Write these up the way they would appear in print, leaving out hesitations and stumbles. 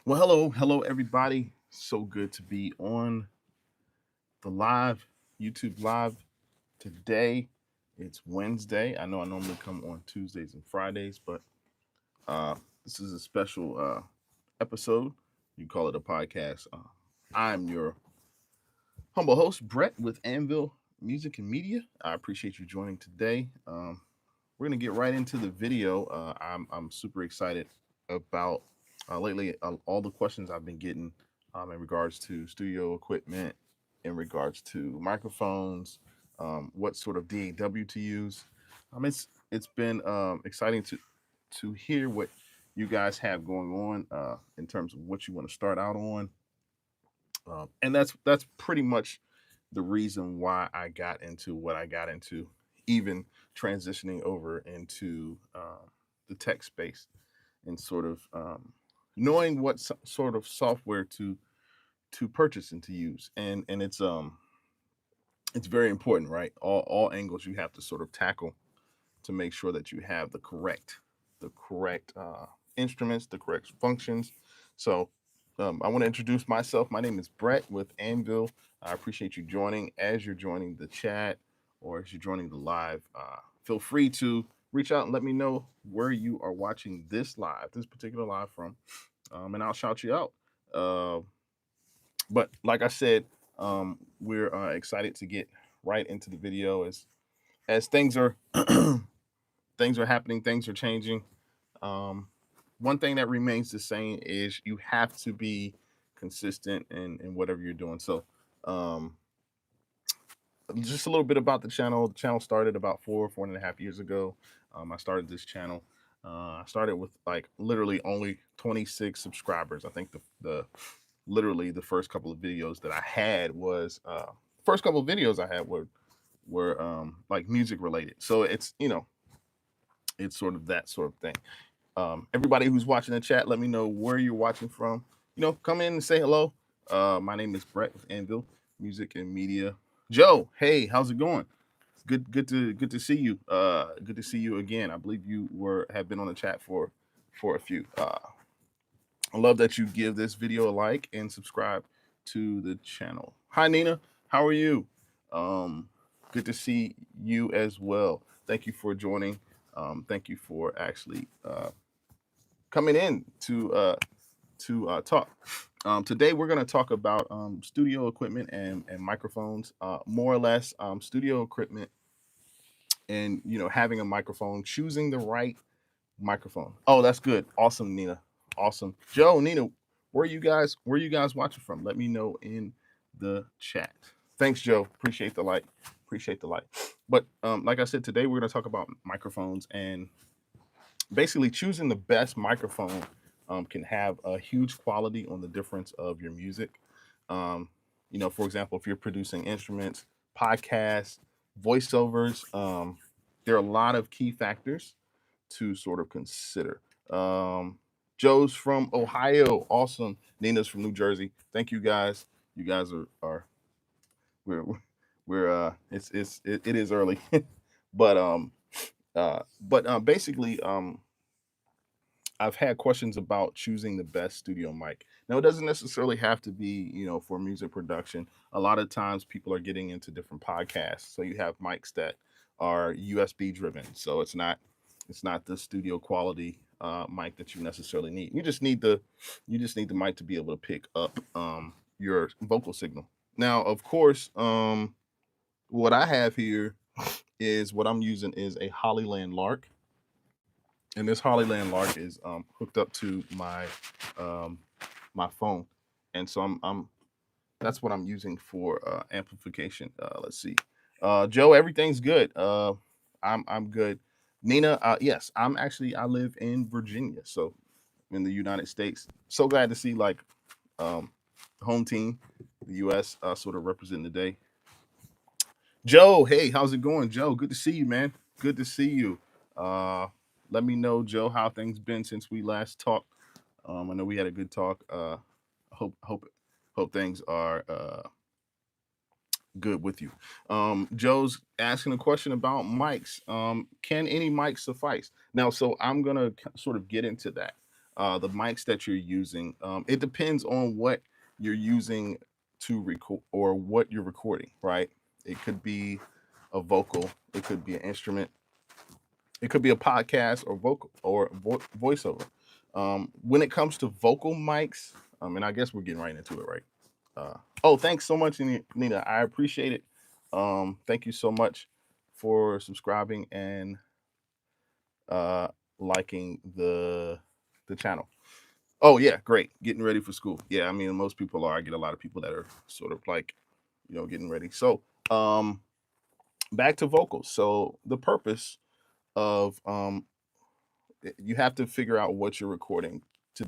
Well, hello, everybody. So good to be on the live YouTube live today. It's Wednesday. I know I normally come on Tuesdays and Fridays, but uh, this is a special episode. You call it a podcast. I'm your humble host, Brett, with Anvil Music and Media. I appreciate you joining today. We're gonna get right into the video. I'm super excited about lately all the questions I've been getting in regards to studio equipment, in regards to microphones, what sort of DAW to use. It's been exciting to hear what you guys have going on in terms of what you want to start out on, and that's pretty much the reason why I got into what I got into, even transitioning over into the tech space and sort of knowing what sort of software to purchase and to use, and it's very important, right? All angles you have to sort of tackle to make sure that you have the correct instruments, the correct functions. So I want to introduce myself. My name is Brett with Anvil. I appreciate you joining. As you're joining the chat or as you're joining the live, feel free to reach out and let me know where you are watching this particular live from, and I'll shout you out. Uh, but like I said, we're excited to get right into the video as things are things are happening, things are changing. Um, One thing that remains the same is you have to be consistent in whatever you're doing. So, um, just a little bit about the channel. The channel started about 4.5 years ago. I started this channel. I started with like literally only 26 subscribers. I think the literally the first couple of videos that I had was first couple of videos I had were like music related. So it's sort of that sort of thing. Everybody who's watching the chat, let me know where you're watching from. Come in and say hello. My name is Brett with Anvil Music and Media. Joe, hey, how's it going? It's good to see you. Good to see you again. I believe you were have been on the chat for a few. I love that you give this video a like and subscribe to the channel. Hi Nina, how are you? Um, Good to see you as well. Thank you for joining. Thank you for actually coming in to talk. Today we're going to talk about studio equipment and microphones, more or less studio equipment, and having a microphone, choosing the right microphone. Oh, that's good. Awesome, Nina. Awesome, Joe, Nina. Where you guys watching from? Let me know in the chat. Thanks, Joe. Appreciate the like. Appreciate the like. But like I said, today we're going to talk about microphones and basically choosing the best microphone can have a huge quality on the difference of your music. For example, if you're producing instruments, podcasts, voiceovers, there are a lot of key factors to sort of consider. Joe's from Ohio, awesome. Nina's from New Jersey. Thank you guys. You guys are we're it is early, but basically I've had questions about choosing the best studio mic. Now, it doesn't necessarily have to be, for music production. A lot of times people are getting into different podcasts. So you have mics that are USB driven. So it's not the studio quality mic that you necessarily need. You just need the mic to be able to pick up your vocal signal. Now, of course, what I have here is what I'm using is a Hollyland Lark, and this Hollyland Lark is hooked up to um, my phone, and so I'm that's what I'm using for amplification. Let's see, Joe, everything's good. I'm good. Nina, yes, I live in Virginia, so in the United States. So glad to see like um, home team, the U.S. Sort of representing the day. Joe, hey, how's it going, Joe? Good to see you, man. Good to see you. Uh, Let me know, Joe, how things been since we last talked. I know we had a good talk. Hope things are good with you. Joe's asking a question about mics. Can any mic suffice? Now, so I'm gonna sort of get into that. the mics that you're using. It depends on what you're using to record or what you're recording, right? It could be a vocal, it could be an instrument, it could be a podcast or vocal or voiceover. When it comes to vocal mics, and I guess we're getting right into it, right? Oh, thanks so much, Nina. I appreciate it. Thank you so much for subscribing and liking the channel. Oh yeah, great. Getting ready for school. Yeah, I mean most people are. I get a lot of people that are sort of like, getting ready. So back to vocals. So the purpose of you have to figure out what you're recording to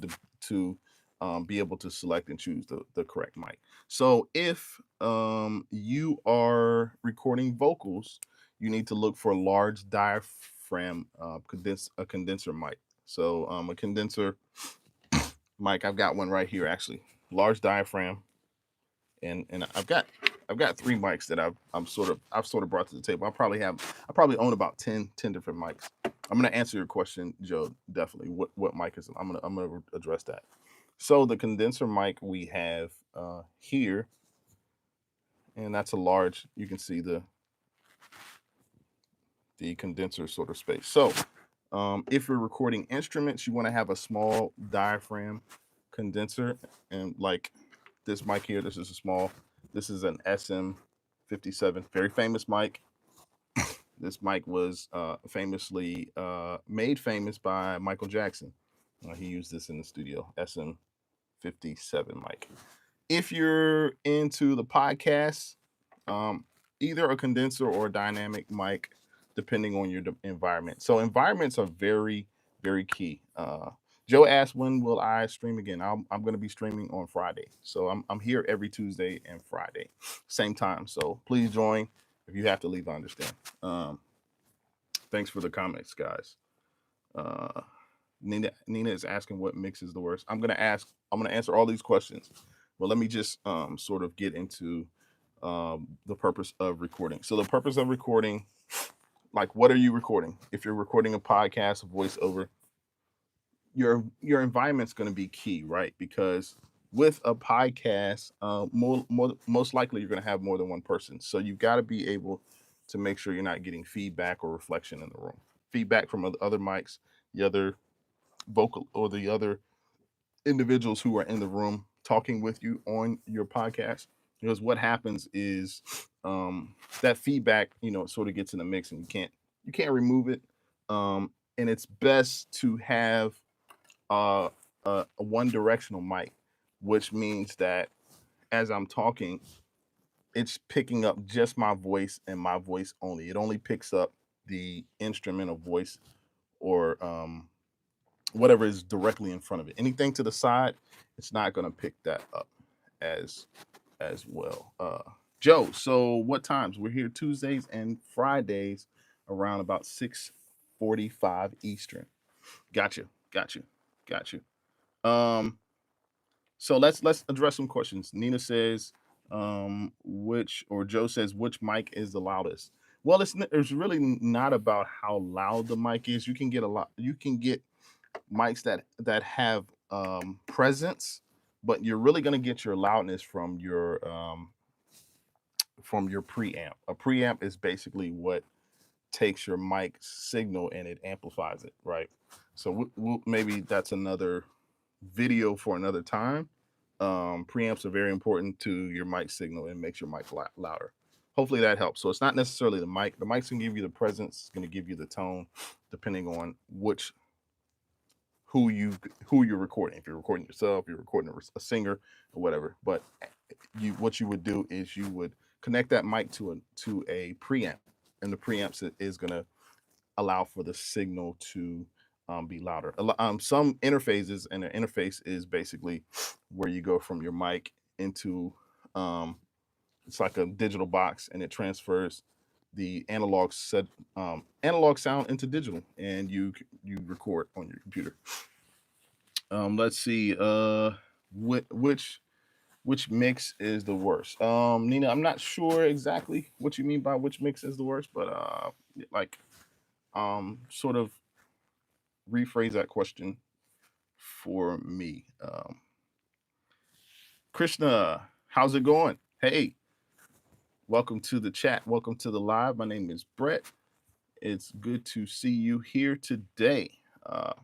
be able to select and choose the correct mic. So if you are recording vocals, you need to look for a large diaphragm condenser mic. So a condenser mic, I've got one right here actually, large diaphragm, and I've got 3 mics that I've sort of brought to the table. I probably own about 10 different mics. I'm gonna answer your question, Joe. Definitely. What mic is it? I'm gonna address that. So the condenser mic we have here, and that's a large. You can see the condenser sort of space. So if you're recording instruments, you want to have a small diaphragm condenser, and like this mic here, this is a small. This is an SM57, very famous mic. This mic was famously made famous by Michael Jackson. He used this in the studio, SM57 mic. If you're into the podcast, either a condenser or a dynamic mic, depending on your environment. So environments are very, very key. Joe asked, when will I stream again? I'm going to be streaming on Friday. So I'm here every Tuesday and Friday, same time. So please join. If you have to leave, I understand. Thanks for the comments, guys. Nina is asking what mix is the worst. I'm gonna answer all these questions, but let me just sort of get into the purpose of recording. So the purpose of recording, like, what are you recording? If you're recording a podcast, a voiceover, your environment's going to be key, right? Because with a podcast, most likely you're going to have more than one person. So you've got to be able to make sure you're not getting feedback or reflection in the room. Feedback from other mics, the other vocal, or the other individuals who are in the room talking with you on your podcast. Because what happens is that feedback, sort of gets in the mix, and you can't remove it. And it's best to have a one directional mic, which means that as I'm talking, it's picking up just my voice and my voice only. It only picks up the instrumental voice or whatever is directly in front of it. Anything to the side, it's not going to pick that up as well. Joe, so what times? We're here Tuesdays and Fridays around about 6:45 Eastern. Gotcha. So let's address some questions. Nina says, Joe says, which mic is the loudest? Well, it's really not about how loud the mic is. You can get mics that have presence, but you're really going to get your loudness from your preamp. A preamp is basically what takes your mic signal and it amplifies it, right? So maybe that's another video for another time. Preamps are very important to your mic signal and makes your mic louder. Hopefully that helps. So it's not necessarily the mic. The mic's gonna give you the presence. It's gonna give you the tone, depending on who you're recording. If you're recording yourself, you're recording a singer or whatever. But what you would do is you would connect that mic to a preamp, and the preamp is gonna allow for the signal to be louder. Some interfaces, and an interface is basically where you go from your mic into it's like a digital box, and it transfers the analog sound into digital, and you record on your computer. Let's see, which mix is the worst? Nina, I'm not sure exactly what you mean by which mix is the worst, but sort of rephrase that question for me. Krishna, how's it going? Hey, welcome to the chat. Welcome to the live. My name is Brett. It's good to see you here today. Uh,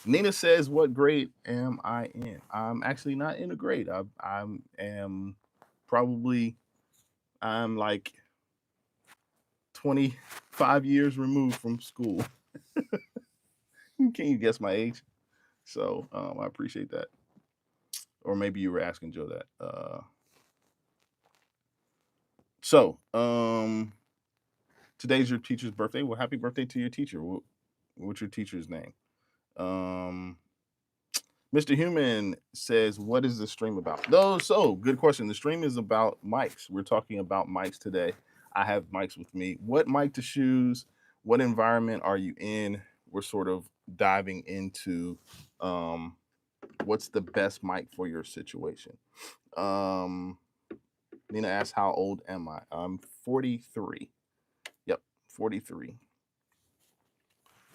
Nina says, "What grade am I in?" I'm actually not in a grade. I'm probably I'm like 25 years removed from school. Can you guess my age? So I appreciate that. Or maybe you were asking Joe that. So today's your teacher's birthday. Well, happy birthday to your teacher. What's your teacher's name? Um, Mr. Human says, "What is the stream about?" No, so good question. The stream is about mics. We're talking about mics today. I have mics with me. What mic to choose? What environment are you in? We're sort of diving into um, what's the best mic for your situation. Um, Nina asks, "How old am I?" I'm 43. Yep, 43.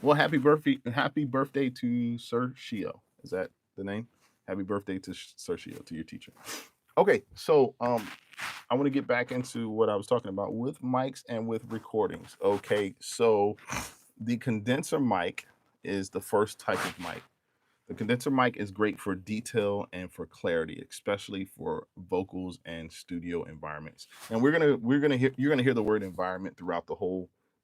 Well, happy birthday to Sir Shio. Is that the name? Happy birthday to Sir Shio, to your teacher. Okay, so I want to get back into what I was talking about with mics and with recordings. Okay, so the condenser mic is the first type of mic. The condenser mic is great for detail and for clarity, especially for vocals and studio environments. And you're gonna hear the word environment throughout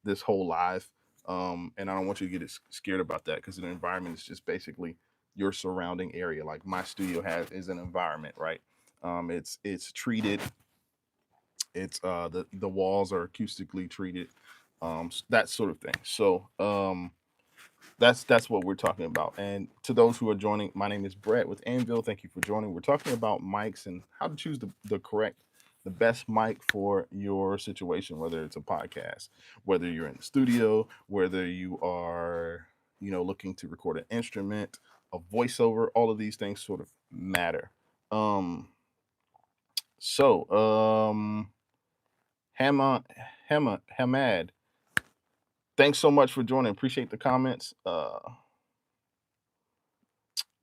this whole live. And I don't want you to get scared about that, because an environment is just basically your surrounding area. Like my studio is an environment, right? It's treated. It's the walls are acoustically treated, that sort of thing. So that's what we're talking about. And to those who are joining, my name is Brett with Anvil. Thank you for joining. We're talking about mics and how to choose the best mic for your situation, whether it's a podcast, whether you're in the studio, whether you are, looking to record an instrument, a voiceover. All of these things sort of matter. Um, so Hama, Hamad, thanks so much for joining. Appreciate the comments.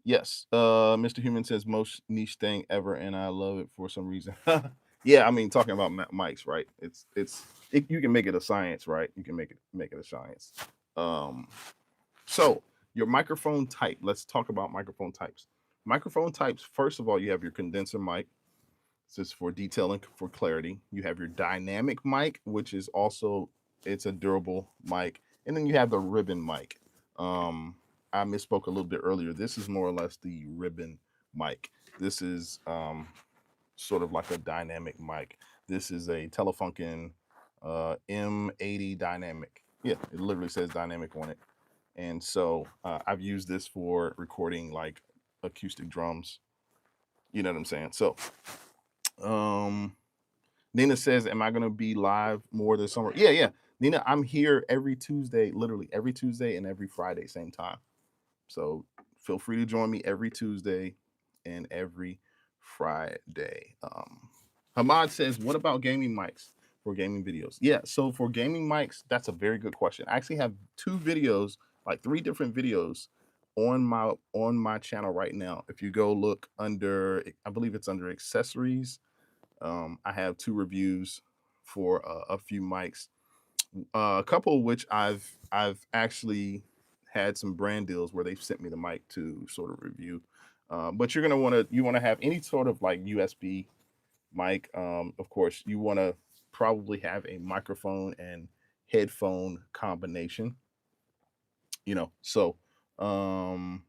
Yes, Mr. Human says most niche thing ever, and I love it for some reason. Yeah, I mean, talking about mics, right? You can make it a science, right? You can make it a science. Um, so your microphone type. Let's talk about microphone types. Microphone types. First of all, you have your condenser mic. This is for detail and for clarity. You have your dynamic mic, which is also it's a durable mic, and then you have the ribbon mic. I misspoke a little bit earlier. This is more or less the ribbon mic. This is sort of like a dynamic mic. This is a Telefunken M80 dynamic. Yeah, it literally says dynamic on it. And so I've used this for recording like acoustic drums. You know what I'm saying? So Nina says, "Am I going to be live more this summer?" Yeah, yeah. Nina, I'm here every Tuesday, literally every Tuesday and every Friday, same time. So feel free to join me every Tuesday and every Friday. Hamad says, "What about gaming mics for gaming videos?" Yeah, so for gaming mics, that's a very good question. I actually have two videos, like three different videos on my channel right now. If you go look under, I believe it's under accessories, I have two reviews for a few mics, a couple of which I've actually had some brand deals where they've sent me the mic to sort of review. But you want to have any sort of like USB mic. Of course, you want to probably have a microphone and headphone combination. So um,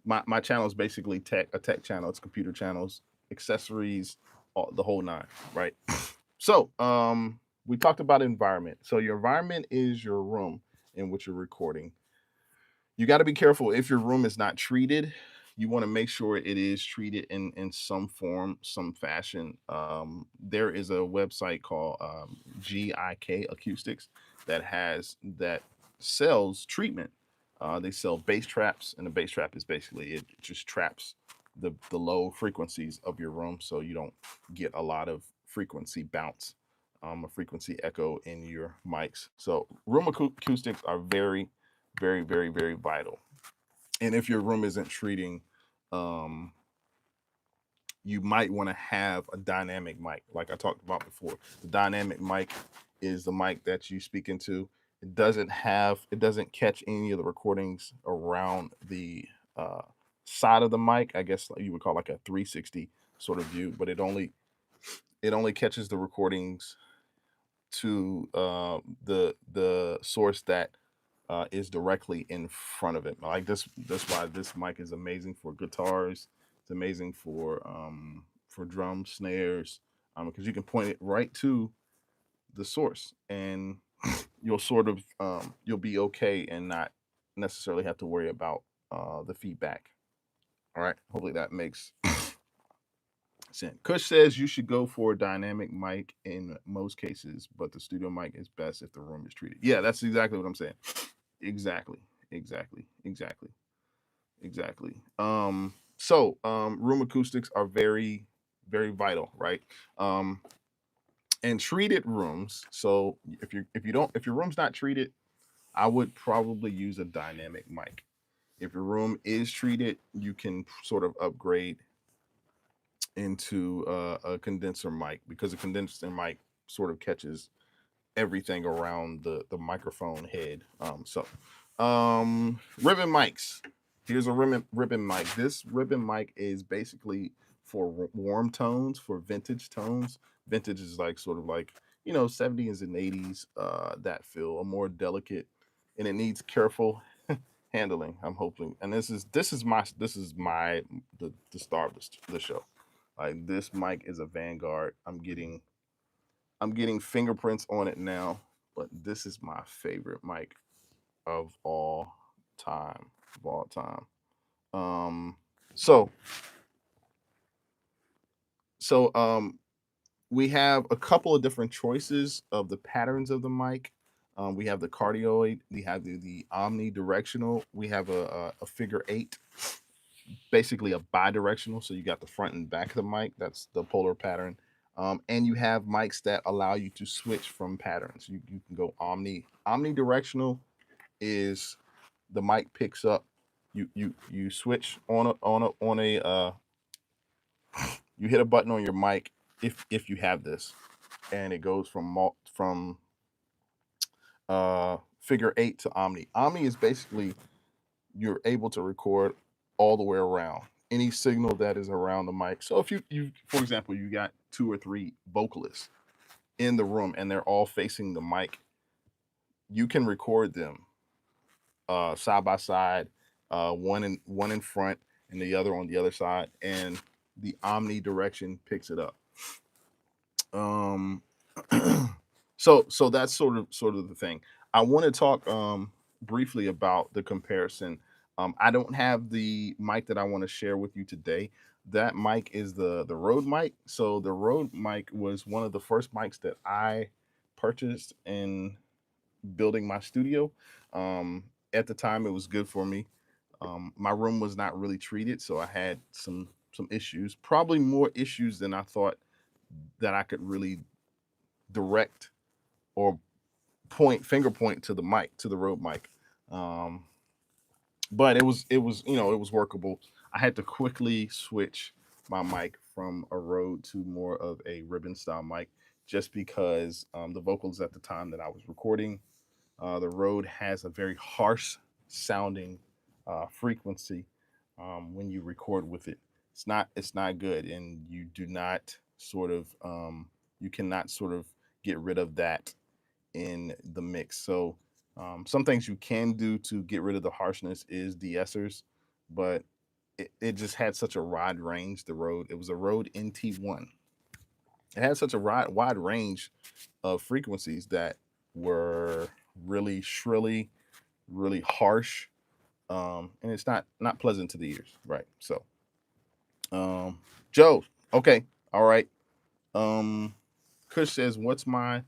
my channel is basically a tech channel. It's computer channels, accessories, the whole nine, right? So we talked about environment. So your environment is your room in which you're recording. You got to be careful if your room is not treated. You want to make sure it is treated in some form, some fashion. There is a website called GIK Acoustics that sells treatment. They sell bass traps, and the bass trap is basically it just traps the low frequencies of your room, so you don't get a lot of frequency bounce, a frequency echo in your mics. So room acoustics are very, very, very, very vital. And if your room isn't treating, you might want to have a dynamic mic, like I talked about before. The dynamic mic is the mic that you speak into. It doesn't catch any of the recordings around the side of the mic. I guess you would call like a 360 sort of view, but it only catches the recordings to the source that is directly in front of it. Like this, that's why this mic is amazing for guitars. It's amazing for drums, snares, because you can point it right to the source, and you'll sort of you'll be okay and not necessarily have to worry about the feedback. All right, hopefully that makes sense. Kush says you should go for a dynamic mic in most cases, but the studio mic is best if the room is treated. Yeah, that's exactly what I'm saying. Exactly, exactly, exactly, exactly. Room acoustics are very, very vital, right? And treated rooms. So if your room's not treated, I would probably use a dynamic mic. If your room is treated, you can sort of upgrade into a condenser mic, because a condenser mic sort of catches everything around the microphone head. Ribbon mics. Here's a ribbon mic. This ribbon mic is basically for warm tones, for vintage tones. Vintage is like sort of like 70s and 80s, that feel a more delicate, and it needs careful handling. I'm hoping, and this is my the star of the show. Like this mic is a Vanguard. I'm getting fingerprints on it now, but this is my favorite mic of all time. Of all time. Um, so so we have a couple of different choices of the patterns of the mic. We have the cardioid, we have the omnidirectional, we have a figure eight, basically a bidirectional. So you got the front and back of the mic. That's the polar pattern. And you have mics that allow you to switch from patterns. You can go omnidirectional is the mic picks up. You switch on a you hit a button on your mic if you have this, and it goes from figure eight to omni. Omni is basically you're able to record all the way around any signal that is around the mic. So if you for example, you got two or three vocalists in the room and they're all facing the mic, you can record them side by side, one in front and the other on the other side, and the omnidirection picks it up. Um, so that's sort of the thing. I want to talk briefly about the comparison. I don't have the mic that I want to share with you today. That mic is the Rode mic. So the Rode mic was one of the first mics that I purchased in building my studio. At the time, it was good for me. My room was not really treated, so I had some issues, probably more issues than I thought that I could really direct or finger point to the mic, to the Rode mic. Um, but it was workable. I had to quickly switch my mic from a Rode to more of a ribbon style mic, just because the vocals at the time that I was recording, the Rode has a very harsh sounding frequency when you record with it. It's not good, and you cannot sort of get rid of that in the mix. So some things you can do to get rid of the harshness is de-essers, but it just had such a wide range. The Rode, it was a Rode NT1. It had such a wide range of frequencies that were really shrilly, really harsh, and it's not pleasant to the ears, right? So, um, Joe, okay, all right. Um, Kush says, "What's my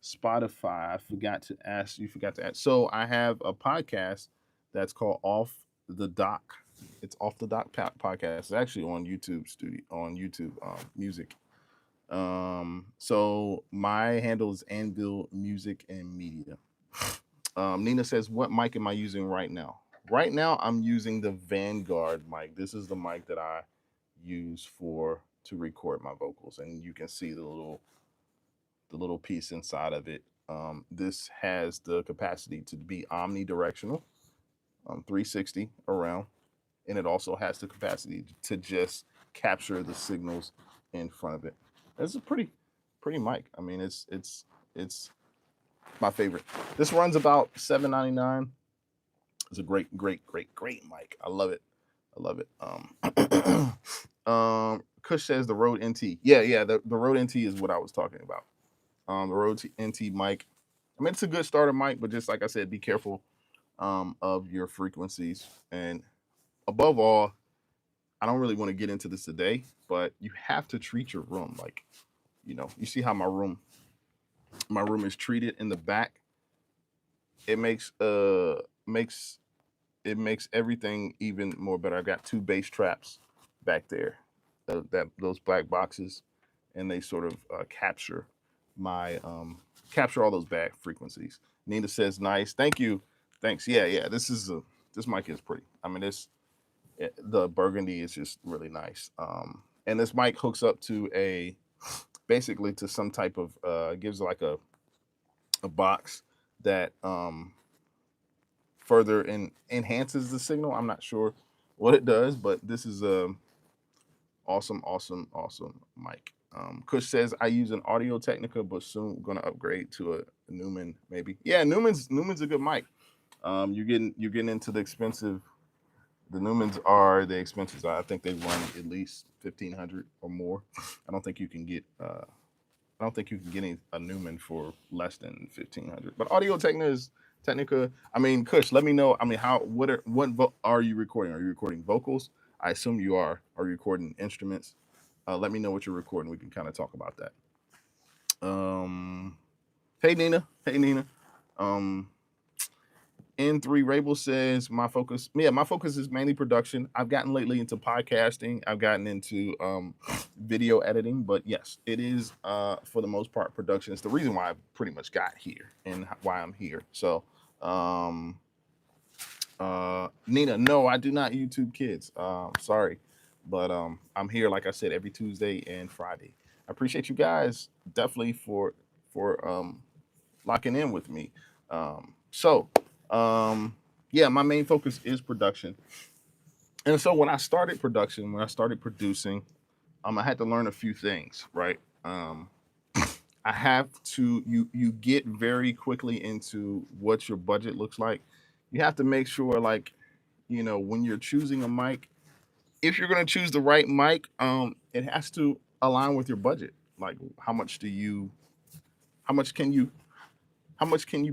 Spotify?" I forgot to ask. You forgot to ask. So I have a podcast that's called Off the Dock. It's Off the Dock podcast. It's actually on YouTube Music. So my handle is Anvil Music and Media. Nina says, "What mic am I using right now?" Right now, I'm using the Vanguard mic. This is the mic that I use to record my vocals, and you can see the little piece inside of it. This has the capacity to be omnidirectional, 360 around, and it also has the capacity to just capture the signals in front of it. It's a pretty mic. I mean, it's my favorite. This runs about $7.99. It's a great mic. I love it. I love it. Kush says the Rode NT. Yeah. The Rode NT is what I was talking about. The Rode NT mic. I mean, it's a good starter mic, but just like I said, be careful of your frequencies. And above all, I don't really want to get into this today, but you have to treat your room like, you see how my room is treated in the back. It makes everything even more better. I've got two bass traps back there, those black boxes, and they sort of capture capture all those bad frequencies. Nina says, "Nice, thank you, thanks." Yeah. This mic is pretty. I mean, the burgundy is just really nice. And this mic hooks up to basically to some type of gives like a box that further enhances the signal. I'm not sure what it does, but this is a awesome mic. Kush says I use an Audio Technica, but soon going to upgrade to a Neumann maybe. Yeah, Neumann's a good mic. You're getting into the expensive. The Neumanns are the expensive. I think they run at least 1,500 or more. I don't think you can get a Neumann for less than 1,500. But Audio Technica. I mean, Kush, let me know. I mean, what are you recording? Are you recording vocals? I assume you are. Are you recording instruments? Let me know what you're recording. We can kind of talk about that. Hey Nina. N3 Rabel says my focus is mainly production. I've gotten lately into podcasting. I've gotten into video editing, but yes, it is for the most part production. It's the reason why I pretty much got here and why I'm here. So Nina, no, I do not YouTube kids. Sorry, but I'm here, like I said, every Tuesday and Friday. I appreciate you guys definitely for locking in with me. Yeah, my main focus is production. And so when I started producing, I had to learn a few things, right? I have to you get very quickly into what your budget looks like. You have to make sure, like, when you're choosing a mic, if you're going to choose the right mic, it has to align with your budget. Like, how much can you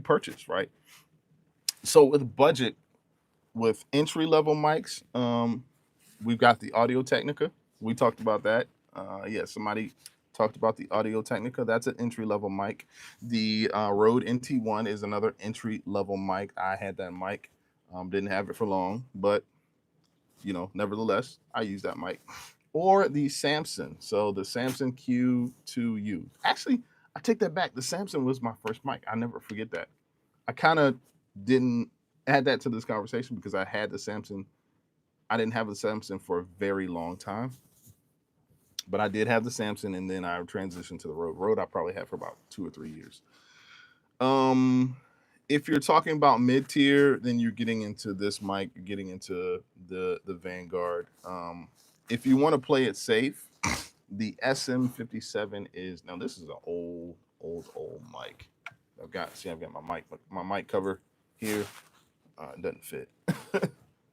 purchase, right? So with budget, with entry level mics, we've got the Audio Technica. We talked about that. Yeah, somebody talked about the Audio Technica. That's an entry level mic. The Rode NT1 is another entry level mic. I had that mic. Didn't have it for long, but nevertheless, I use that mic. Or the Samson. So the Samson Q2U. Actually, I take that back. The Samson was my first mic. I never forget that. I kind of didn't add that to this conversation because I had the Samson. I didn't have the Samson for a very long time, but I did have the Samson, and then I transitioned to the Rode. Rode I probably had for about 2 or 3 years. If you're talking about mid tier, then you're getting into this mic. You're getting into the Vanguard. If you want to play it safe, the SM57 is now. This is an old mic. I've got my mic cover here. It doesn't fit.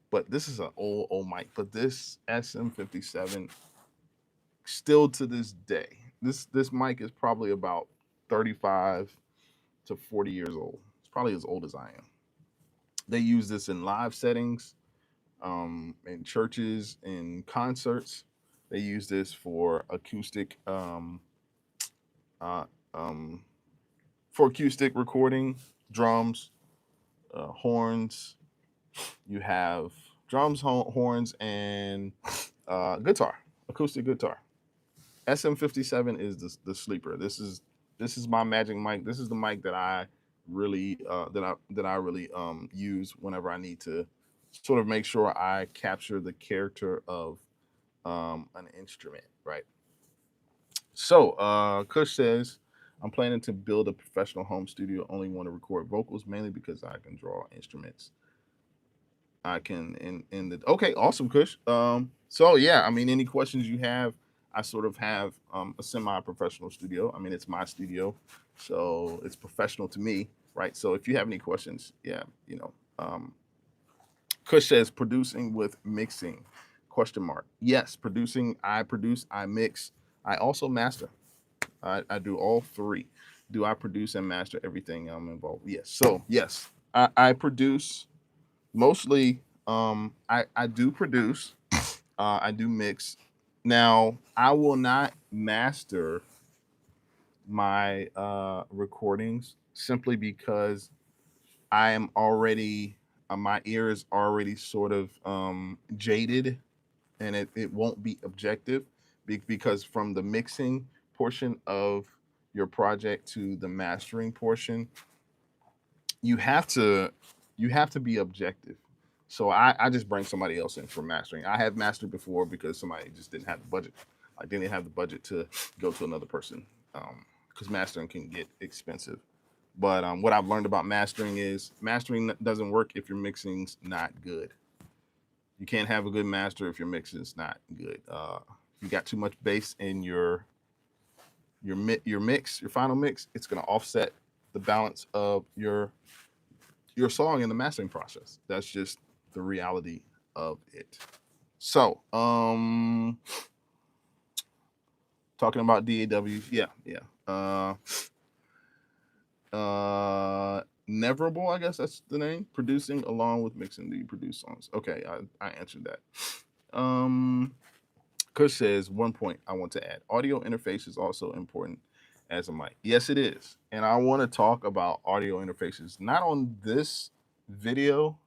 But this is an old mic. But this SM57, still to this day, this mic is probably about 35 to 40 years old. It's probably as old as I am. They use this in live settings, in churches, in concerts. They use this for acoustic recording, drums, horns. You have drums, horns, and guitar, acoustic guitar. SM57 is the sleeper. This is my magic mic. This is the mic that I really use whenever I need to sort of make sure I capture the character of an instrument, right? So, Kush says, I'm planning to build a professional home studio. Only want to record vocals mainly because I can draw instruments. I can in the okay, awesome, Kush. So yeah, I mean, any questions you have, I sort of have a semi-professional studio. I mean, it's my studio, so it's professional to me, right? So if you have any questions, yeah, Kush says producing with mixing, question mark. Yes, producing. I produce. I mix. I also master. I do all three. Do I produce and master everything I'm involved? Yes. So yes, I produce mostly. I do produce. I do mix. Now I will not master my recordings simply because I am already my ear is already sort of jaded, and it won't be objective because from the mixing portion of your project to the mastering portion, you have to be objective. So I just bring somebody else in for mastering. I have mastered before because somebody just didn't have the budget. I didn't have the budget to go to another person because mastering can get expensive. But what I've learned about mastering is mastering doesn't work if your mixing's not good. You can't have a good master if your mixing's not good. You got too much bass in your mix, your final mix. It's going to offset the balance of your song in the mastering process. That's just the reality of it. So, talking about DAWs, yeah. Neverable, I guess that's the name. Producing along with mixing. Do you produce songs? Okay, I answered that. Kush says 1 point I want to add: audio interface is also important as a mic. Yes, it is, and I want to talk about audio interfaces not on this video,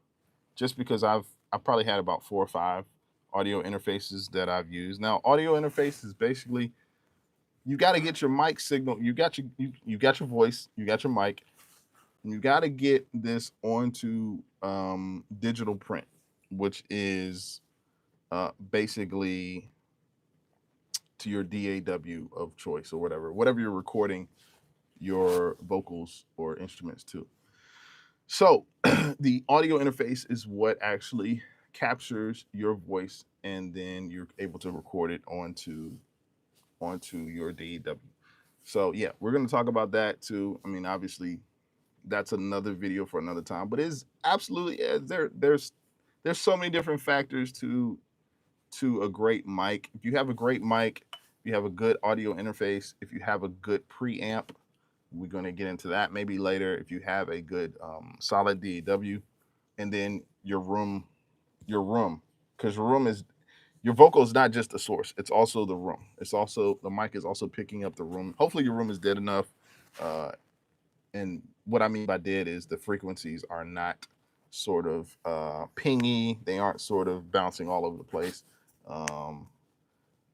just because I probably had about 4 or 5 audio interfaces that I've used. Now, audio interface is basically you got to get your mic signal. You got your voice. You got your mic. You got to get this onto digital print, which is basically to your DAW of choice or whatever you're recording your vocals or instruments to. So the audio interface is what actually captures your voice, and then you're able to record it onto your DAW. So yeah, we're going to talk about that too. I mean, obviously, that's another video for another time. But it's absolutely there's so many different factors to a great mic. If you have a great mic, if you have a good audio interface, if you have a good preamp, we're going to get into that maybe later. If you have a good solid DAW, and then your room, because your vocal is not just a source; it's also the room. It's also the mic is also picking up the room. Hopefully, your room is dead enough. And what I mean by dead is the frequencies are not sort of pingy. They aren't sort of bouncing all over the place.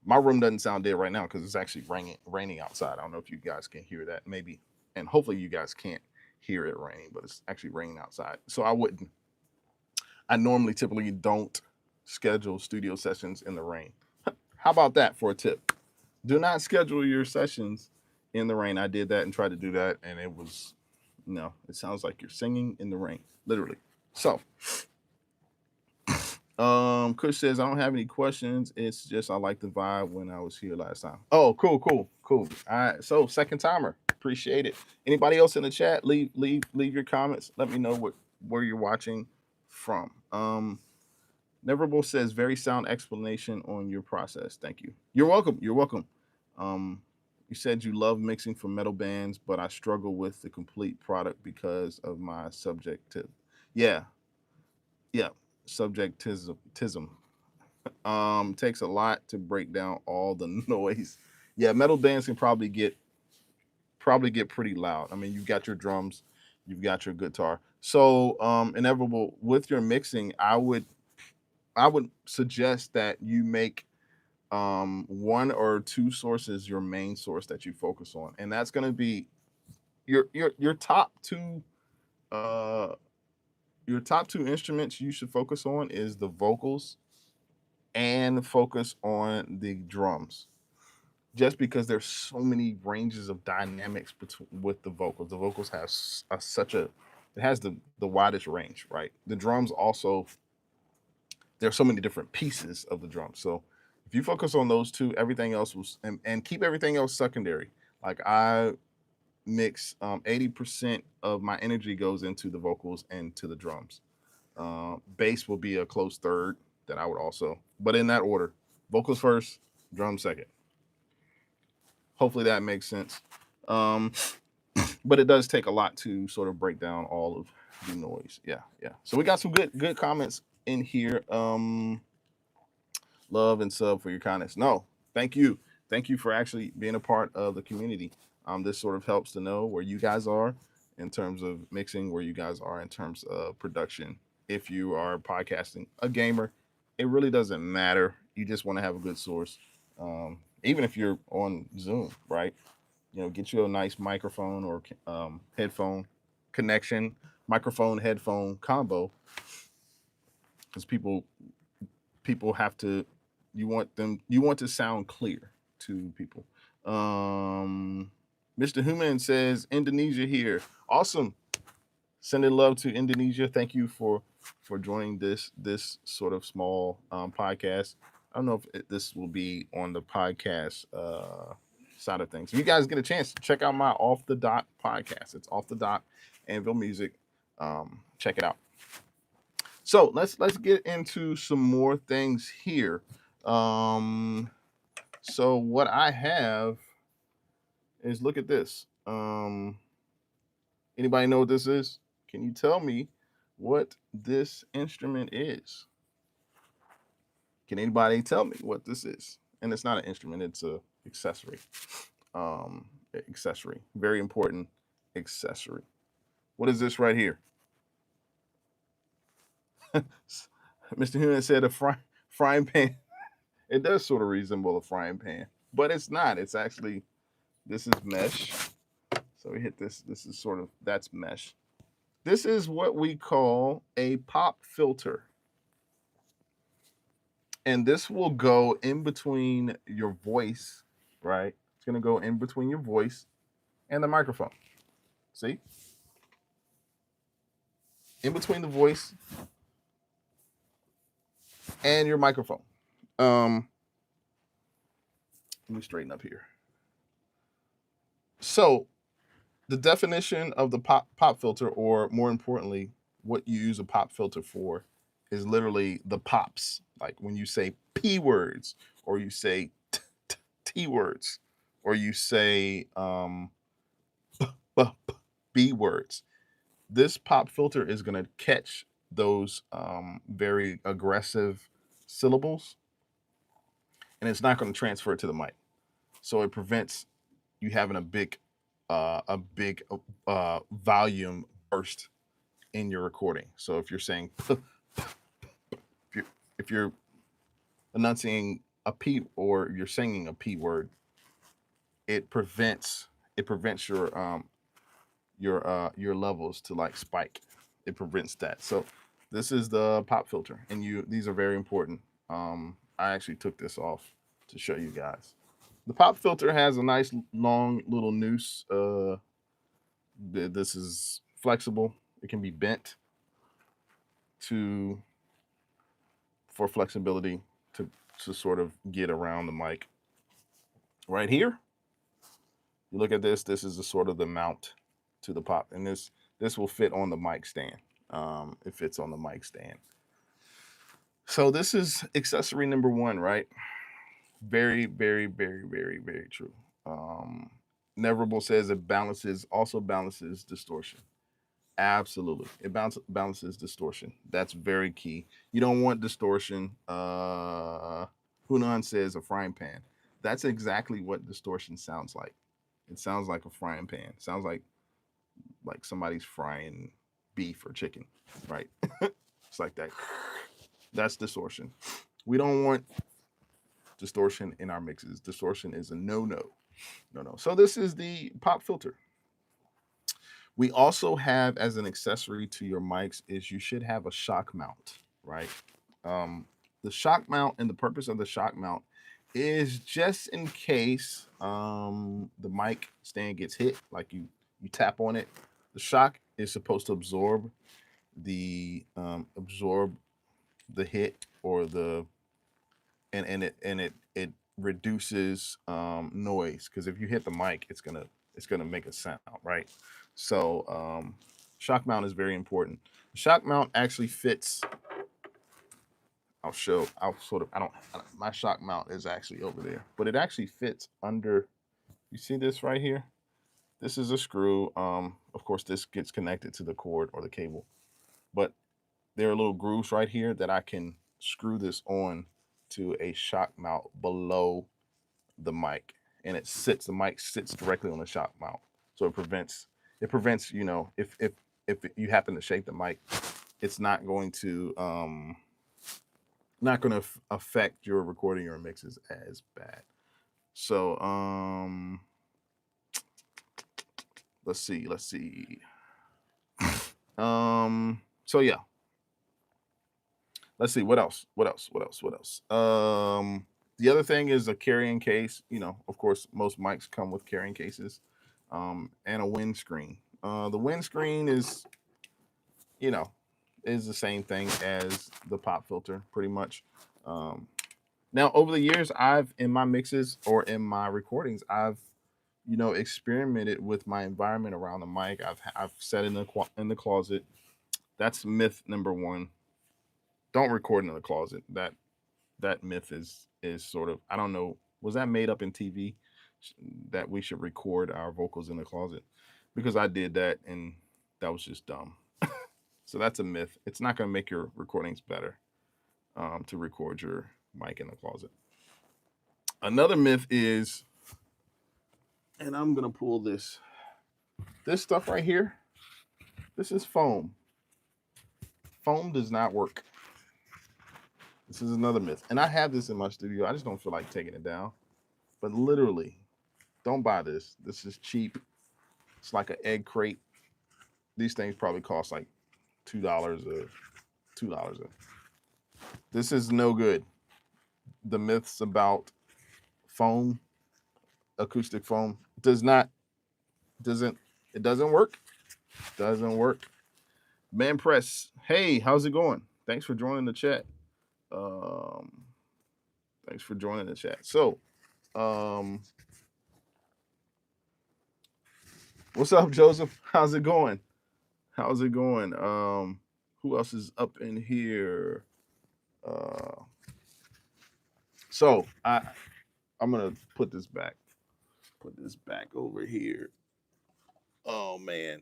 My room doesn't sound dead right now because it's actually raining outside. I don't know if you guys can hear that, maybe, and hopefully you guys can't hear it raining, but it's actually raining outside. So I normally typically don't schedule studio sessions in the rain. How about that for a tip? Do not schedule your sessions in the rain. I did that and tried to do that, and it was no. It sounds like you're singing in the rain, literally. So, Kush says I don't have any questions. It's just I like the vibe when I was here last time. Oh, cool. All right. So second timer, appreciate it. Anybody else in the chat? Leave your comments. Let me know where you're watching from. Neverable says very sound explanation on your process. Thank you. You're welcome. You said you love mixing for metal bands, but I struggle with the complete product because of my subjective. Yeah, subjectism. Takes a lot to break down all the noise. Yeah, metal bands can probably get pretty loud. I mean, you've got your drums, you've got your guitar. So, Inevitable, with your mixing, I would suggest that you make 1 or 2 sources your main source that you focus on, and that's going to be your top 2 your top two instruments you should focus on is the vocals and focus on the drums. Just because there's so many ranges of dynamics with the vocals. The vocals have it has the widest range, right? The drums also, there's so many different pieces of the drums. So if you focus on those two, everything else will, and keep everything else secondary. Like I mix 80% of my energy goes into the vocals and to the drums. Bass will be a close third that I would also, but in that order: vocals first, drums second. Hopefully that makes sense. But it does take a lot to sort of break down all of the noise. Yeah. So we got some good comments in here. Love and sub for your kindness. No, thank you. Thank you for actually being a part of the community. This sort of helps to know where you guys are in terms of mixing, where you guys are in terms of production. If you are podcasting, a gamer, it really doesn't matter. You just want to have a good source. Even if you're on Zoom, right? Get you a nice microphone or headphone connection, microphone headphone combo, because people have to. You want to sound clear to people. Mr. Human says Indonesia here. Awesome. Sending love to Indonesia. Thank you for joining this sort of small podcast. I don't know if this will be on the podcast side of things. If you guys get a chance, check out my Off the Dot podcast. It's Off the Dot, Anvil Music. Check it out. So let's get into some more things here. So what I have is, look at this. Anybody know what this is? Can you tell me what this instrument is? Can anybody tell me what this is? And it's not an instrument, it's a accessory. Accessory. Very important accessory. What is this right here? Mr. Human said a frying pan. It does sort of resemble a frying pan, but it's not. It's actually, this is mesh. So we hit this. This is sort of, that's mesh. This is what we call a pop filter. And this will go in between your voice, right? It's going to go in between your voice and the microphone. See? In between the voice and your microphone. Let me straighten up here. So the definition of the pop filter, or more importantly, what you use a pop filter for, is literally the pops. Like when you say P words, or you say T words, or you say B words. This pop filter is going to catch those very aggressive syllables, and it's not going to transfer it to the mic. So it prevents you having a big volume burst in your recording. So if you're saying if you're enunciating a P, or you're singing a P word, it prevents your levels to like spike. It prevents that. So this is the pop filter, and these are very important. I actually took this off to show you guys. The pop filter has a nice long little noose. This is flexible. It can be bent for flexibility to sort of get around the mic. Right here, you look at this. This is the sort of the mount to the pop, and this will fit on the mic stand. It fits on the mic stand. So this is accessory number one, right? Very, very, very, very, very true. Neverable says it also balances distortion. Absolutely. It balances distortion. That's very key. You don't want distortion. Hunan says a frying pan. That's exactly what distortion sounds like. It sounds like a frying pan. It sounds like somebody's frying beef or chicken, right? It's like that. That's distortion. We don't want distortion in our mixes. Distortion is a no. So this is the pop filter. We also have, as an accessory to your mics, is you should have a shock mount, right? The shock mount, and the purpose of the shock mount is just in case the mic stand gets hit, like you tap on it. The shock is supposed to absorb the hit, or the and it reduces noise, because if you hit the mic, it's gonna make a sound, right? So shock mount is very important. The shock mount actually fits. My shock mount is actually over there, but it actually fits under. You see this right here? This is a screw. Of course, this gets connected to the cord or the cable, but there are little grooves right here that I can screw this on to a shock mount below the mic, and the mic sits directly on the shock mount, so it prevents, if you happen to shake the mic, it's not going to affect your recording or mixes as bad. So let's see. So yeah. Let's see what else. The other thing is a carrying case. Of course, most mics come with carrying cases, and a windscreen. The windscreen you know, is the same thing as the pop filter, pretty much. Now, over the years, in my mixes or in my recordings, I've experimented with my environment around the mic. I've set in the closet. That's myth number one. Don't record in the closet. That myth is sort of, I don't know, was that made up in TV, that we should record our vocals in the closet? Because I did that, and that was just dumb. So that's a myth. It's not going to make your recordings better to record your mic in the closet. Another myth is, and I'm going to pull this stuff right here. This is foam. Foam does not work. This is another myth. And I have this in my studio. I just don't feel like taking it down. But literally, don't buy this. This is cheap. It's like an egg crate. These things probably cost like $2 $2. This is no good. The myths about foam, acoustic foam, doesn't work. Doesn't work. Man Press, hey, how's it going? Thanks for joining the chat. So, what's up, Joseph? How's it going? Who else is up in here? So I'm gonna put this back over here. Oh man.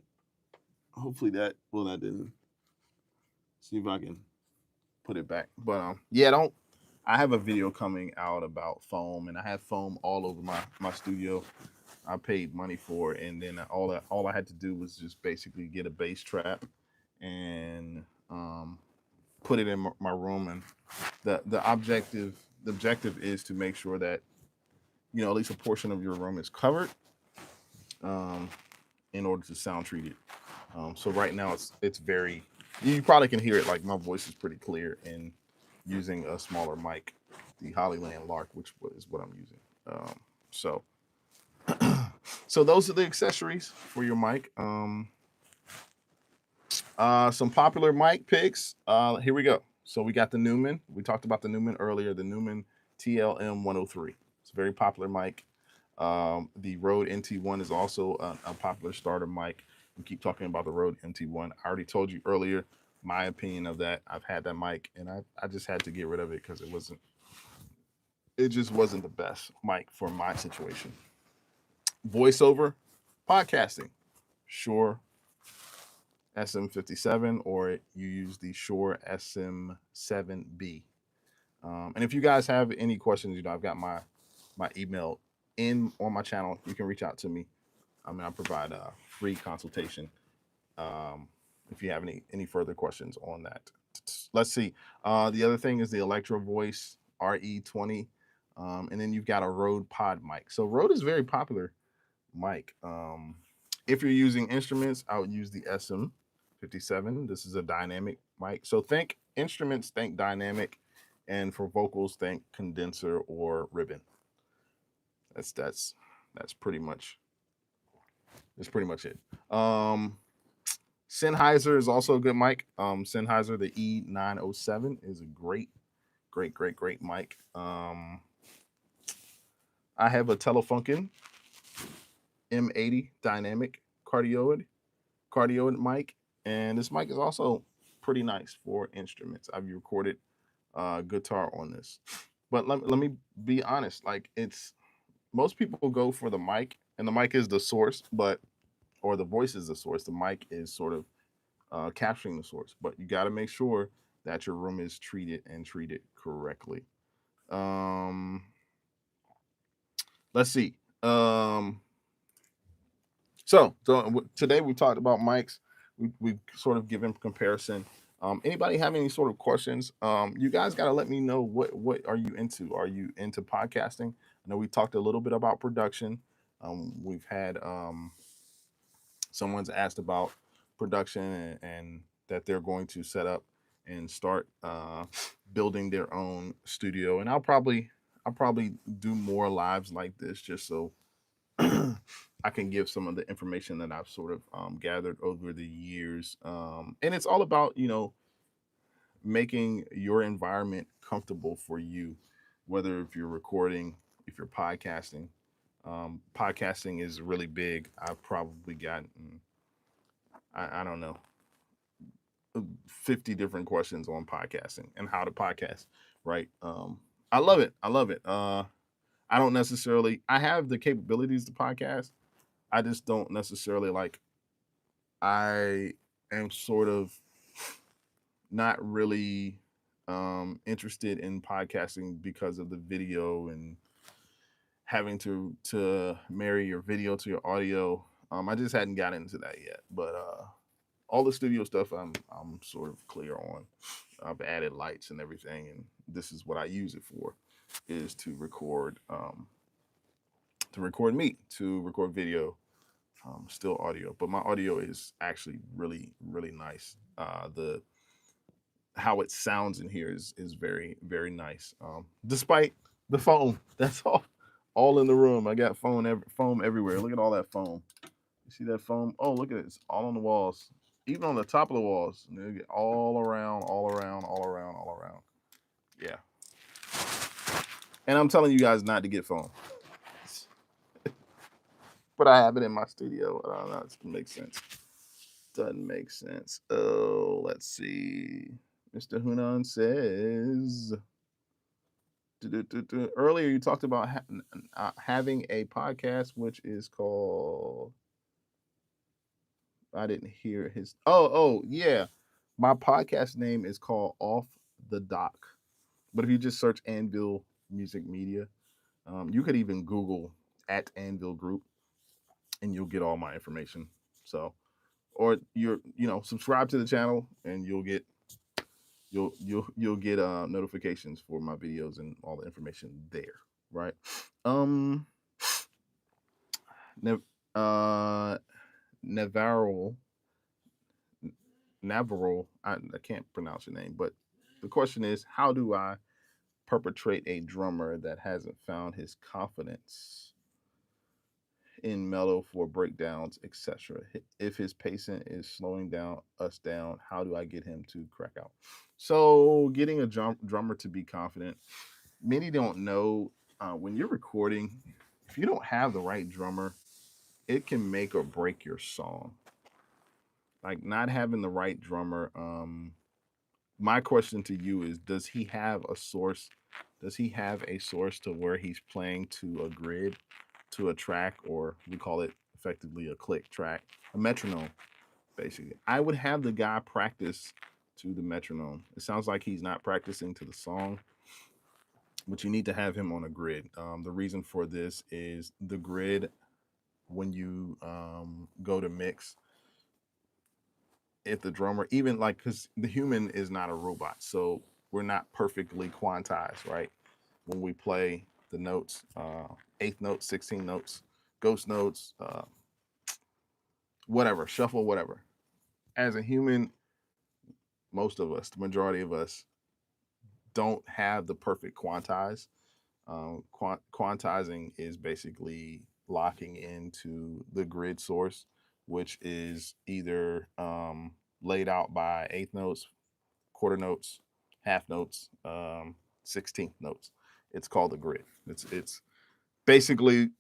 Hopefully that didn't. See if I can put it back. But yeah, I have a video coming out about foam, and I have foam all over my studio. I paid money for it, and then all I had to do was just basically get a bass trap and put it in my room. And the objective is to make sure that at least a portion of your room is covered in order to sound treat it. So right now it's very, you probably can hear it, like my voice is pretty clear in using a smaller mic, the Hollyland Lark, which is what I'm using. So those are the accessories for your mic. Some popular mic picks. Here we go. So we got the Neumann. We talked about the Neumann earlier. The Neumann TLM 103. It's a very popular mic. The Rode NT1 is also a popular starter mic. We keep talking about the Rode NT1. I already told you earlier my opinion of that. I've had that mic, and I just had to get rid of it because it just wasn't the best mic for my situation. Voiceover, podcasting, Shure SM57, or you use the Shure SM7B. And if you guys have any questions, I've got my email on my channel. You can reach out to me. I provide a free consultation if you have any further questions on that. Let's see. The other thing is the Electro Voice RE20, and then you've got a Rode Pod mic. So Rode is very popular mic. If you're using instruments, I would use the SM57. This is a dynamic mic. So think instruments, think dynamic, and for vocals, think condenser or ribbon. That's pretty much it. Sennheiser is also a good mic. Sennheiser, the E907 is a great mic. I have a Telefunken M80 dynamic cardioid mic, and this mic is also pretty nice for instruments. I've recorded guitar on this, but let me be honest. Like, it's most people go for the mic, and the mic is the source, or the voice is the source. The mic is sort of capturing the source, but you got to make sure that your room is treated correctly. Let's see. So today we talked about mics. We sort of given comparison. Anybody have any sort of questions? You guys got to let me know what are you into? Are you into podcasting? I know we talked a little bit about production. We've had someone's asked about production and that they're going to set up and start building their own studio. And I'll probably do more lives like this just so I can give some of the information that I've sort of gathered over the years. And it's all about, making your environment comfortable for you, whether if you're recording, if you're podcasting. Podcasting is really big. I've probably gotten, I don't know, 50 different questions on podcasting and how to podcast, right? I love it. I don't necessarily, I have the capabilities to podcast. I just don't necessarily I am sort of not really interested in podcasting because of the video and having to marry your video to your audio. I just hadn't gotten into that yet, but all the studio stuff I'm sort of clear on. I've added lights and everything, and this is what I use it for, is to record me, to record video, still audio. But my audio is actually really nice. The how it sounds in here is very nice. Despite the foam, that's all in the room. I got foam everywhere. Look at all that foam. You see that foam? Oh, look at it. It's all on the walls, even on the top of the walls. And they get all around. Yeah. And I'm telling you guys not to get foam. But I have it in my studio. I don't know. It doesn't make sense. Oh, let's see. Mr. Hunan says, earlier you talked about having a podcast, which is called, I didn't hear his, oh, yeah. My podcast name is called Off the Dock. But if you just search Anvil Music Media, you could even Google at Anvil Group and you'll get all my information. So, or subscribe to the channel and you'll get notifications for my videos and all the information there, right? Navarro, I can't pronounce your name, but the question is, how do I perpetrate a drummer that hasn't found his confidence in mellow for breakdowns, etc.? If his pacing is slowing us down, how do I get him to crack out? So getting a drummer to be confident, many don't know when you're recording, if you don't have the right drummer, it can make or break your song. Like, not having the right drummer. My question to you is, does he have a source? Does he have a source to where he's playing to a grid, to a track, or we call it effectively a click track, a metronome, basically? I would have the guy practice to the metronome. It sounds like he's not practicing to the song, but you need to have him on a grid. The reason for this is the grid, when you go to mix, if the drummer, even like, because the human is not a robot, so we're not perfectly quantized, right? When we play the notes, eighth notes, 16 notes, ghost notes, whatever, shuffle, whatever. As a human, most of us, the majority of us, don't have the perfect quantize. Quantizing is basically locking into the grid source, which is either laid out by eighth notes, quarter notes, half notes, 16th notes. It's called the grid. It's basically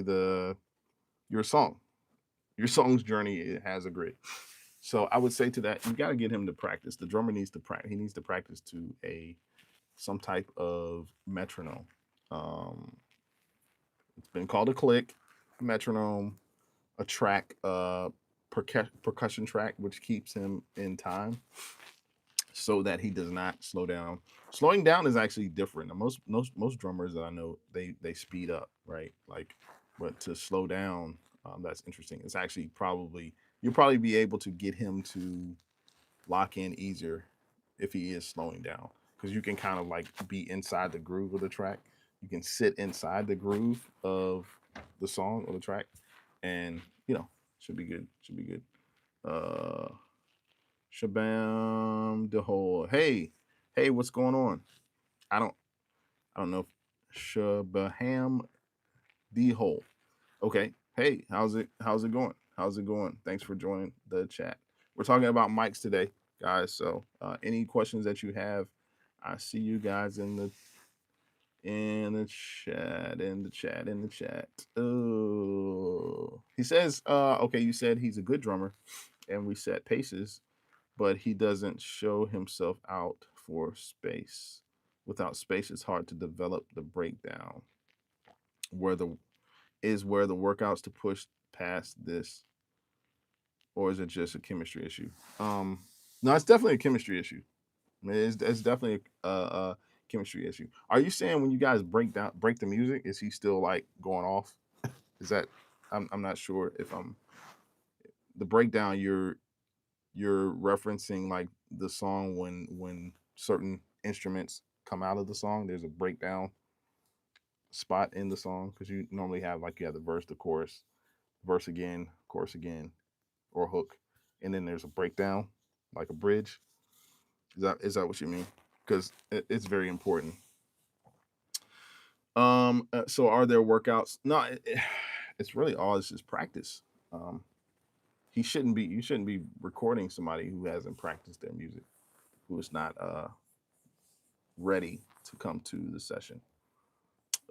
the your song. Your song's journey, it has a grid. So I would say to that, you got to get him to practice. The drummer needs to practice. He needs to practice to some type of metronome. Um, it's been called a click, metronome, a track, percussion track, which keeps him in time so that he does not slow down. Slowing down is actually different. Most drummers that I know, they speed up, right? Like, but to slow down, that's interesting. It's actually you'll probably be able to get him to lock in easier if he is slowing down, because you can kind of like be inside the groove of the track. You can sit inside the groove of the song or the track, and should be good. Should be good. Uh, Shabam the whole. Hey, what's going on? I don't I don't know if Shabaham the whole. Okay. Hey, how's it going? How's it going? Thanks for joining the chat. We're talking about mics today, guys. So any questions that you have, I see you guys in the chat. Oh, he says, okay, you said he's a good drummer, and we set paces, but he doesn't show himself out for space. Without space, it's hard to develop the breakdown. Where the workouts to push past this, or is it just a chemistry issue? No, it's definitely a chemistry issue. It's definitely a chemistry issue. Are you saying when you guys break the music, is he still like going off? Is that I'm not sure if I'm the breakdown you're referencing like the song when certain instruments come out of the song. There's a breakdown spot in the song because you normally have like you have the verse, the chorus, verse again, chorus again, or hook, and then there's a breakdown like a bridge. Is that what you mean? Because it's very important. So are there workouts? No, it's really all this is practice. Um, you shouldn't be recording somebody who hasn't practiced their music, who is not ready to come to the session.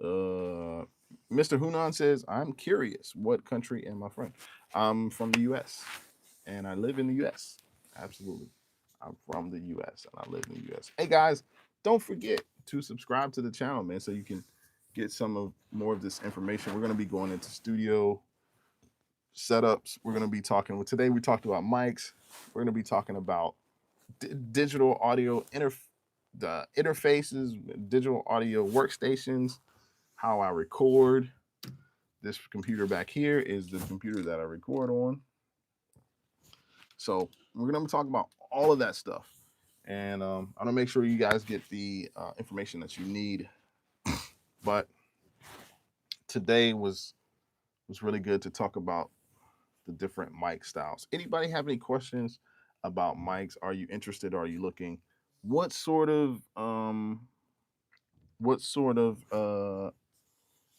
Mr. Hunan says, I'm curious, what country am I from? I'm from the US and I live in the US. Absolutely. I'm from the US and I live in the US. Hey guys, don't forget to subscribe to the channel, man, so you can get more of this information. We're going to be going into studio setups. We're going to be talking today. We talked about mics. We're going to be talking about digital audio the interfaces, digital audio workstations, how I record. This computer back here is the computer that I record on. So we're going to talk about all of that stuff. And I'm going to make sure you guys get the information that you need. But today was really good to talk about the different mic styles. Anybody have any questions about mics? Are you interested? Are you looking? What sort of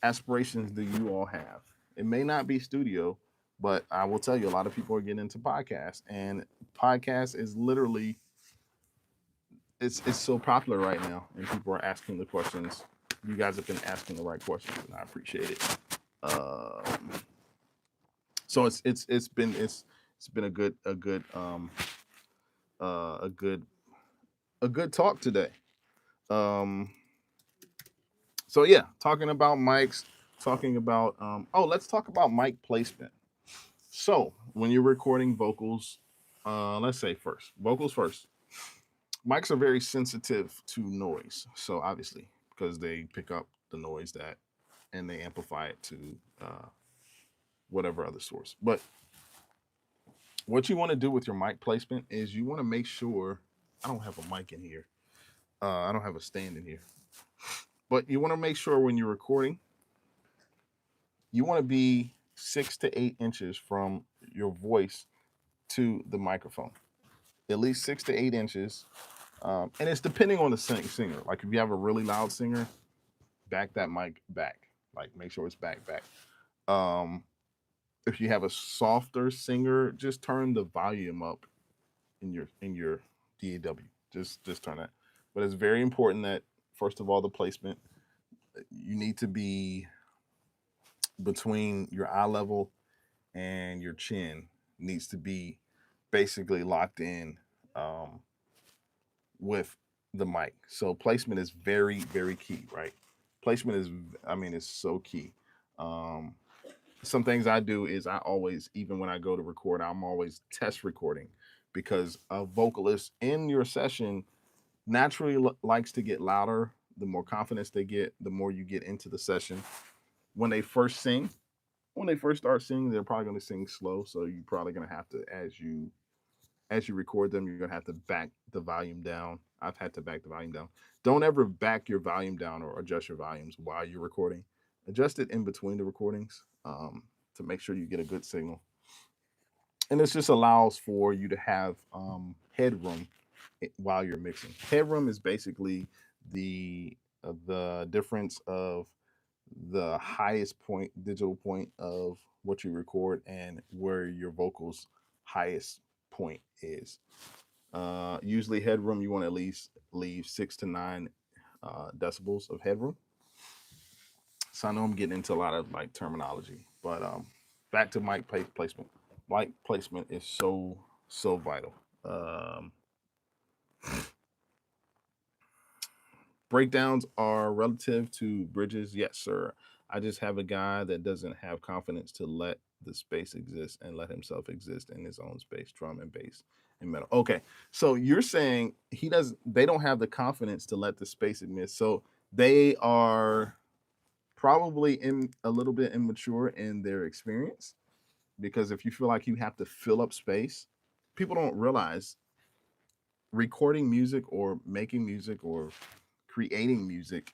aspirations do you all have? It may not be studio, but I will tell you, a lot of people are getting into podcasts, and podcast is literally it's so popular right now, and people are asking the questions. You guys have been asking the right questions, and I appreciate it. So it's been a good talk today. So yeah, talking about mics, talking about let's talk about mic placement. So when you're recording vocals, let's say vocals first. Mics are very sensitive to noise. So obviously, because they pick up the noise and they amplify it to whatever other source. But what you want to do with your mic placement is you want to make sure, I don't have a mic in here. I don't have a stand in here. But you want to make sure when you're recording, you want to be 6 to 8 inches from your voice to the microphone. At least 6 to 8 inches. And it's depending on the singer. Like if you have a really loud singer, back that mic back. Like make sure it's back. Um, if you have a softer singer, just turn the volume up in your DAW. Just turn that. But it's very important that first of all the placement. You need to be between your eye level and your chin needs to be basically locked in um, with the mic. So placement is very, very key, right? Placement is, I mean, it's so key. Um, some things I do is I always, even when I go to record, I'm always test recording because a vocalist in your session naturally likes to get louder. The more confidence they get, the more you get into the session. When they first sing, when they first start singing, they're probably going to sing slow. So you're probably going to have to, as you record them, you're gonna have to back the volume down. I've had to back the volume down. Don't ever back your volume down or adjust your volumes while you're recording. Adjust it in between the recordings to make sure you get a good signal. And this just allows for you to have headroom while you're mixing. Headroom is basically the difference of the highest point, digital point of what you record and where your vocals highest point is. Usually headroom, you want to at least leave 6 to 9 decibels of headroom. So I know I'm getting into a lot of like terminology, but back to mic placement. Mic placement is so vital. Breakdowns are relative to bridges. Yes, sir. I just have a guy that doesn't have confidence to let the space exist and let himself exist in his own space, drum and bass and metal. Okay. So you're saying they don't have the confidence to let the space exist. So they are probably a little bit immature in their experience because if you feel like you have to fill up space, people don't realize recording music or making music or creating music,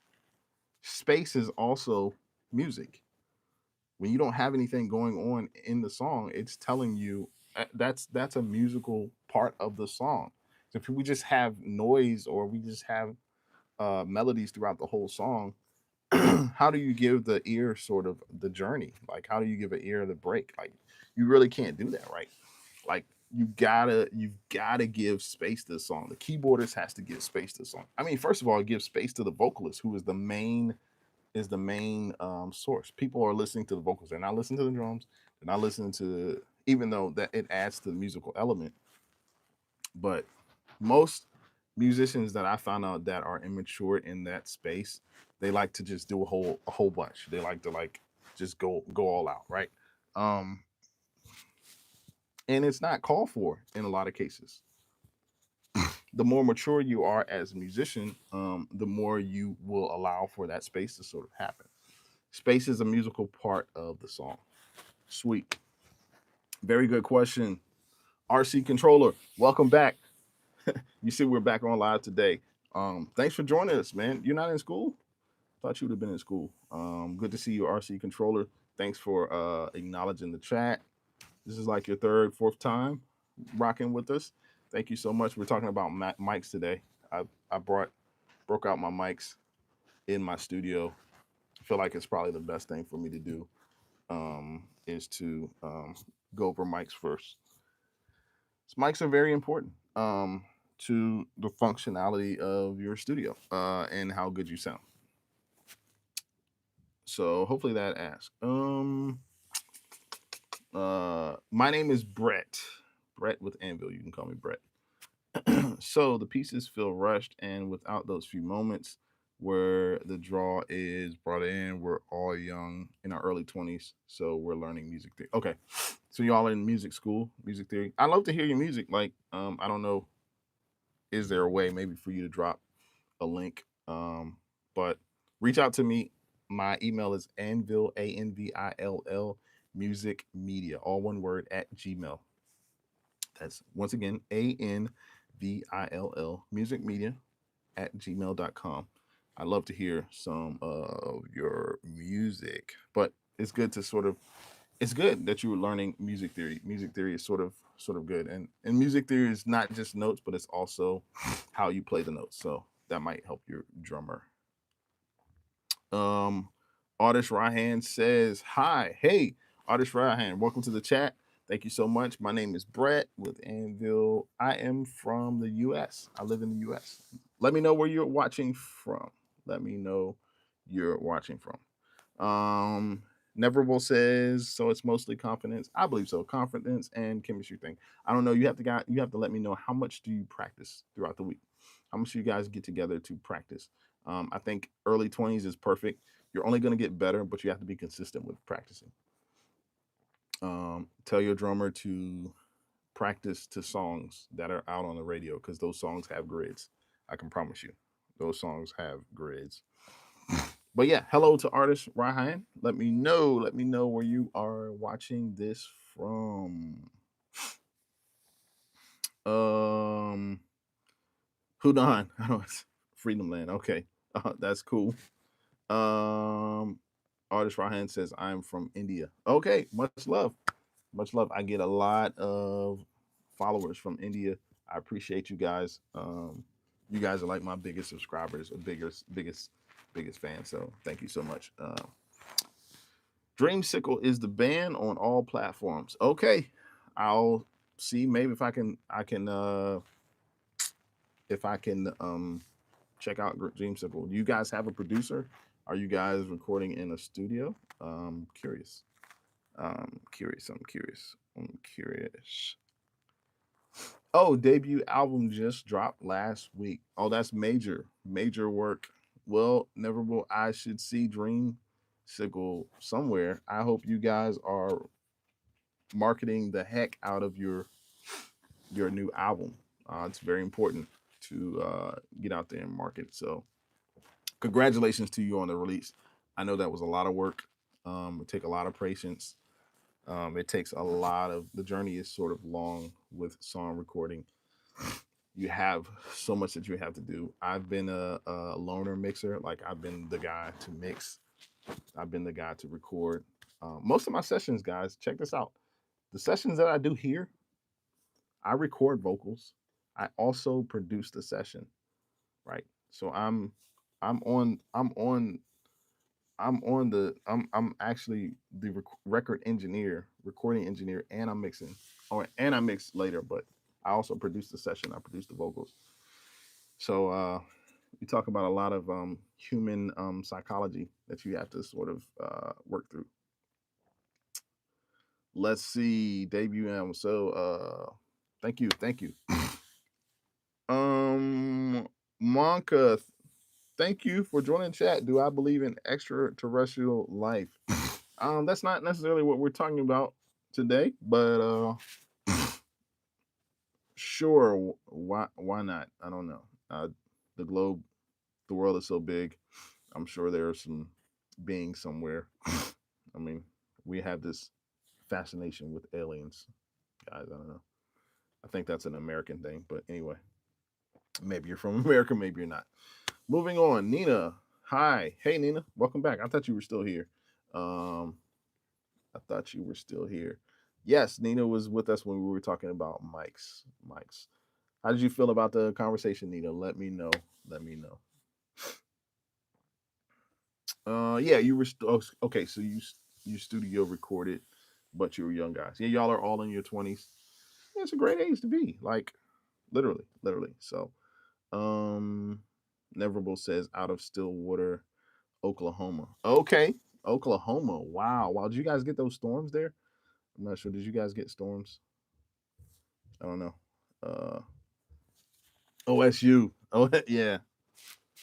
space is also music. When you don't have anything going on in the song, it's telling you that's a musical part of the song. So if we just have noise or we just have melodies throughout the whole song, how do you give the ear sort of the journey? Like how do you give an ear the break? Like you really can't do that, right? Like you've gotta give space to the song. The keyboardist has to give space to the song. I mean, first of all, give space to the vocalist, who is the main source. People are listening to the vocals. They're not listening to the drums. They're not listening to, even though that it adds to the musical element. But most musicians that I found out that are immature in that space, they like to just do a whole bunch. They like to like just go all out, right? Um, and it's not called for in a lot of cases. The more mature you are as a musician, the more you will allow for that space to sort of happen. Space is a musical part of the song. Sweet. Very good question. RC Controller, welcome back. You see, we're back on live today. Thanks for joining us, man. You're not in school? Thought you would have been in school. Good to see you, RC Controller. Thanks for acknowledging the chat. This is like your third, fourth time rocking with us. Thank you so much. We're talking about mics today. I broke out my mics in my studio. I feel like it's probably the best thing for me to do is to go over mics first. So mics are very important to the functionality of your studio and how good you sound. So hopefully that asks. My name is Brett. Brett with Anvil. You can call me Brett. So the pieces feel rushed, and without those few moments where the draw is brought in, we're all young in our early 20s, so we're learning music theory. Okay, so y'all are in music school, music theory. I'd love to hear your music. Like, I don't know, is there a way maybe for you to drop a link? But reach out to me. My email is anvil, ANVILL, music media, all one word, at Gmail. That's once again ANVILL, music media at gmail.com. I'd love to hear some of your music, but it's good to sort of it's good that you were learning music theory. Music theory is sort of good, and music theory is not just notes, but it's also how you play the notes. So that might help your drummer. Um, Artist Ryan says, "Hi, hey, Artist Ryan, welcome to the chat. Thank you so much. My name is Brett with Anvil. I am from the U.S. I live in the U.S. Let me know where you're watching from. Let me know you're watching from." Neverable says, so it's mostly confidence. I believe so. Confidence and chemistry thing. I don't know. You have to let me know, how much do you practice throughout the week? How much do you guys get together to practice? I think early 20s is perfect. You're only going to get better, but you have to be consistent with practicing. Tell your drummer to practice to songs that are out on the radio, because those songs have grids. I can promise you, those songs have grids. But yeah, hello to artist Ryan. Let me know where you are watching this from. Um, Hudan, I don't know, it's Freedom Land. Okay, that's cool. Um, Artist Ryan says I'm from India. Okay, much love, much love. I get a lot of followers from India. I appreciate you guys. You guys are like my biggest subscribers, or biggest fans. So thank you so much. Dreamsicle is the band on all platforms. Okay, I'll see. Maybe if I can check out Dreamsicle. Do you guys have a producer? Are you guys recording in a studio? Curious. Curious. I'm curious. I'm curious. Oh, debut album just dropped last week. Oh, that's major work. Well, Neverable, I should see Dreamsicle somewhere. I hope you guys are marketing the heck out of your new album. It's very important to get out there and market. So, congratulations to you on the release. I know that was a lot of work. It takes a lot of patience. It takes a lot of, the journey is sort of long with song recording. You have so much that you have to do. I've been a loner mixer. Like, I've been the guy to mix. I've been the guy to record. Most of my sessions, guys, check this out. The sessions that I do here, I record vocals. I also produce the session, right? So I'm actually the record engineer, recording engineer, and I'm mixing, and I mix later, but I also produce the session. I produce the vocals. So you talk about a lot of human psychology that you have to sort of work through. Let's see, debut album. So thank you. Monka, thank you for joining chat. Do I believe in extraterrestrial life? That's not necessarily what we're talking about today, but sure, why not? I don't know. The globe, the world is so big. I'm sure there are some beings somewhere. I mean, we have this fascination with aliens, guys. I don't know. I think that's an American thing, but anyway, maybe you're from America, maybe you're not. Moving on, Nina. Hi, hey Nina, welcome back. I thought you were still here. Um, I thought you were still here. Yes, Nina was with us when we were talking about mics. Mics. How did you feel about the conversation, Nina? Let me know. Let me know. Yeah, you were okay. So you studio recorded, but you were young guys. Yeah, y'all are all in your 20s. Yeah, it's a great age to be. Like, literally, literally. So, um, Neverable says out of Stillwater, Oklahoma. Okay, Oklahoma. Wow, wow. Did you guys get those storms there? I'm not sure. Did you guys get storms? I don't know. Uh, OSU. Oh yeah,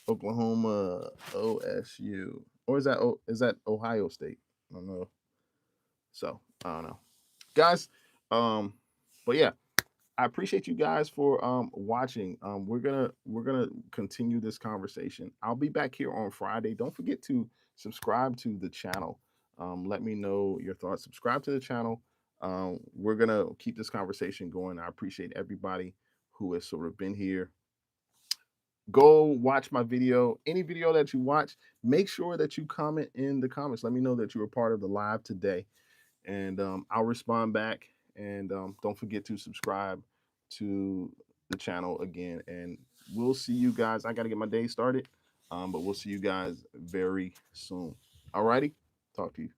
Oklahoma. OSU. Or is that Ohio State? I don't know. So I don't know, guys. Um, but yeah, I appreciate you guys for watching. We're gonna continue this conversation. I'll be back here on Friday. Don't forget to subscribe to the channel. Let me know your thoughts. Subscribe to the channel. We're gonna keep this conversation going. I appreciate everybody who has sort of been here. Go watch my video. Any video that you watch, make sure that you comment in the comments. Let me know that you were part of the live today. and I'll respond back. And don't forget to subscribe to the channel again. And we'll see you guys. I got to get my day started, but we'll see you guys very soon. Alrighty, talk to you.